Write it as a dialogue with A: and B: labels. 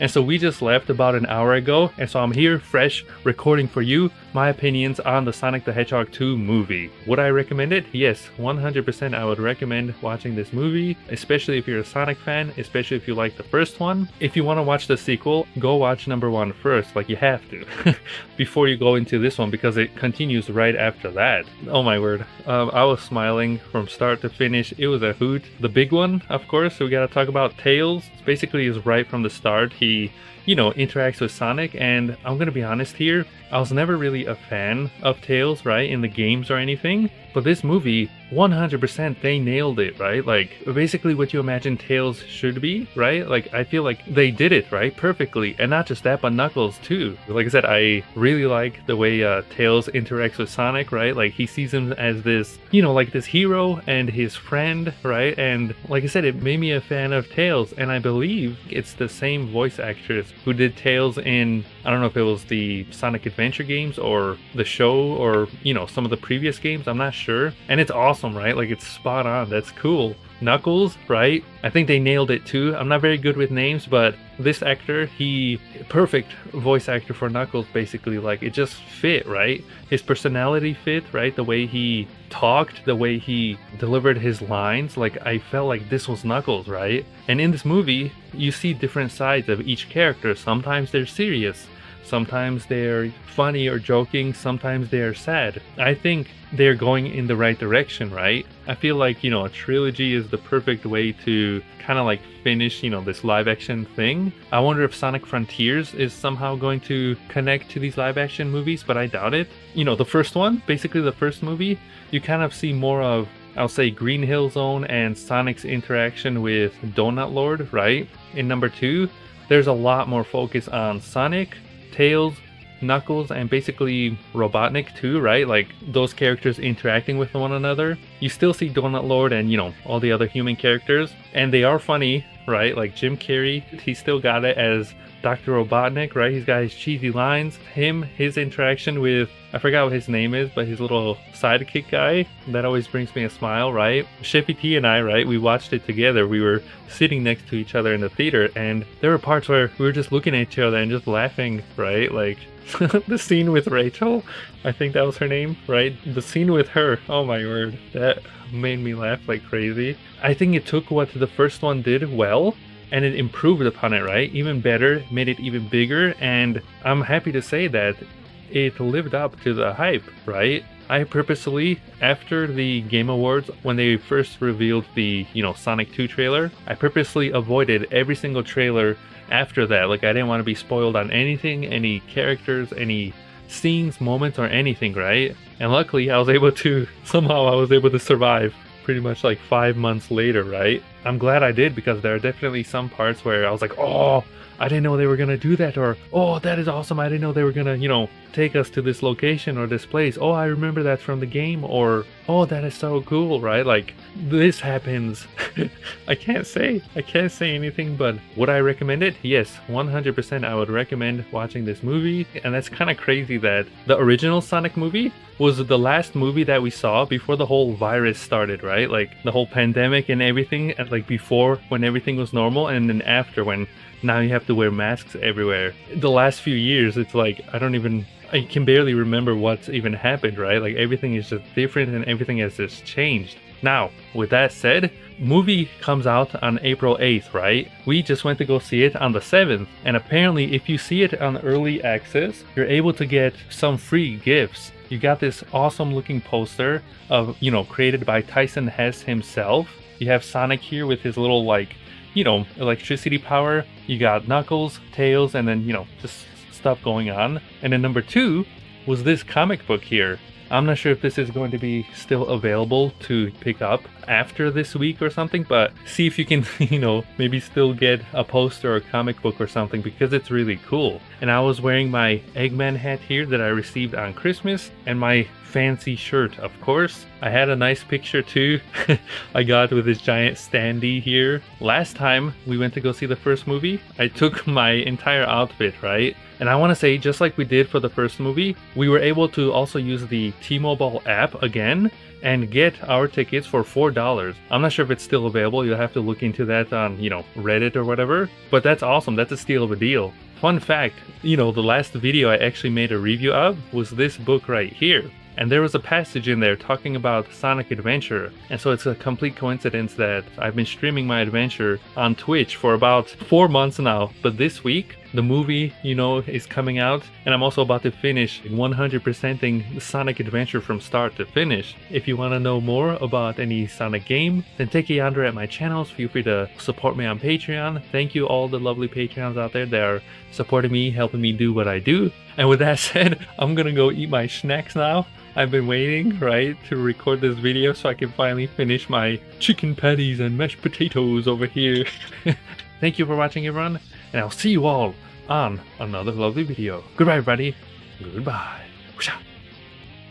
A: And so we just left about an hour ago, and so I'm here fresh recording for you my opinions on the Sonic the Hedgehog 2 movie. Would I recommend it? Yes, 100% I would recommend watching this movie, especially if you're a Sonic fan, especially if you like the first one. If you want to watch the sequel, go watch number 1 first, like you have to, before you go into this one, because it continues right after that. Oh my word. I was smiling from start to finish. It was a hoot. The big one, of course, we gotta talk about Tails. Basically is right from the start. He interacts with Sonic, and I'm gonna be honest here, I was never really a fan of Tails, right, in the games or anything, but this movie, 100% they nailed it, right? Like, basically what you imagine Tails should be, right? Like, I feel like they did it, right, perfectly, and not just that, but Knuckles too. Like I said, I really like the way Tails interacts with Sonic, right? Like, he sees him as this, like this hero and his friend, right? And like I said, it made me a fan of Tails, and I believe it's the same voice actress who did Tails in, I don't know if it was the Sonic Adventure games or the show or, some of the previous games, I'm not sure. And it's awesome, right? Like, it's spot on. That's cool. Knuckles, right? I think they nailed it too. I'm not very good with names, but this actor, he perfect voice actor for Knuckles, basically. Like, it just fit, right? His personality fit, right? The way he talked, the way he delivered his lines, like, I felt like this was Knuckles, right? And in this movie, you see different sides of each character. Sometimes they're serious, sometimes they're funny or joking, sometimes they're sad. I think they're going in the right direction, right? I feel like, a trilogy is the perfect way to kind of like finish, this live action thing. I wonder if Sonic Frontiers is somehow going to connect to these live action movies, but I doubt it. The first one, basically the first movie, you kind of see more of, I'll say, Green Hill Zone and Sonic's interaction with Donut Lord, right? In number 2, there's a lot more focus on Sonic, Tails, Knuckles, and basically Robotnik too, right? Like, those characters interacting with one another. You still see Donut Lord and, all the other human characters, and they are funny, right? Like Jim Carrey, he still got it as Dr. Robotnik, right? He's got his cheesy lines. His interaction with, I forgot what his name is, but his little sidekick guy, that always brings me a smile, right? Shippy T and I, right? We watched it together. We were sitting next to each other in the theater, and there were parts where we were just looking at each other and just laughing, right? Like, the scene with Rachel, I think that was her name, right? The scene with her, oh my word, that made me laugh like crazy. I think it took what the first one did well, and it improved upon it, right? Even better, made it even bigger, and I'm happy to say that it lived up to the hype, right? I purposely, after the Game Awards, when they first revealed the, Sonic 2 trailer, I purposely avoided every single trailer after that. Like, I didn't want to be spoiled on anything, any characters, any scenes, moments, or anything, right? And luckily, I was able to survive pretty much like 5 months later, right? I'm glad I did, because there are definitely some parts where I was like, oh, I didn't know they were gonna do that, or oh, that is awesome, I didn't know they were gonna, take us to this location or this place. Oh, I remember that from the game, or oh, that is so cool, right? Like, this happens. I can't say anything, but would I recommend it? Yes, 100% I would recommend watching this movie. And that's kind of crazy that the original Sonic movie was the last movie that we saw before the whole virus started, right? Like, the whole pandemic and everything, and like before when everything was normal, and then after when now you have to wear masks everywhere. The last few years, it's like, I can barely remember what's even happened, right? Like, everything is just different and everything has just changed. Now, with that said, movie comes out on April 8th, right? We just went to go see it on the 7th, and apparently if you see it on early access, you're able to get some free gifts. You got this awesome looking poster of, created by Tyson Hess himself. You have Sonic here with his little, like, electricity power. You got Knuckles, Tails, and then, just stuff going on. And then number 2 was this comic book here. I'm not sure if this is going to be still available to pick up after this week or something, but see if you can, maybe still get a poster or a comic book or something, because it's really cool. And I was wearing my Eggman hat here that I received on Christmas, and my fancy shirt, of course. I had a nice picture too I got with this giant standee here. Last time we went to go see the first movie, I took my entire outfit, right? And I want to say, just like we did for the first movie, we were able to also use the T-Mobile app again, and get our tickets for $4. I'm not sure if it's still available. You'll have to look into that on, Reddit or whatever. But that's awesome. That's a steal of a deal. Fun fact, the last video I actually made a review of was this book right here. And there was a passage in there talking about Sonic Adventure. And so it's a complete coincidence that I've been streaming my adventure on Twitch for about 4 months now. But this week, the movie, is coming out. And I'm also about to finish 100%ing Sonic Adventure from start to finish. If you want to know more about any Sonic game, then take a yonder at my channels. Feel free to support me on Patreon. Thank you all the lovely Patreons out there that are supporting me, helping me do what I do. And with that said, I'm gonna go eat my snacks now. I've been waiting, right, to record this video so I can finally finish my chicken patties and mashed potatoes over here. Thank you for watching, everyone, and I'll see you all on another lovely video. Goodbye, everybody. Goodbye. Whoosh-ah.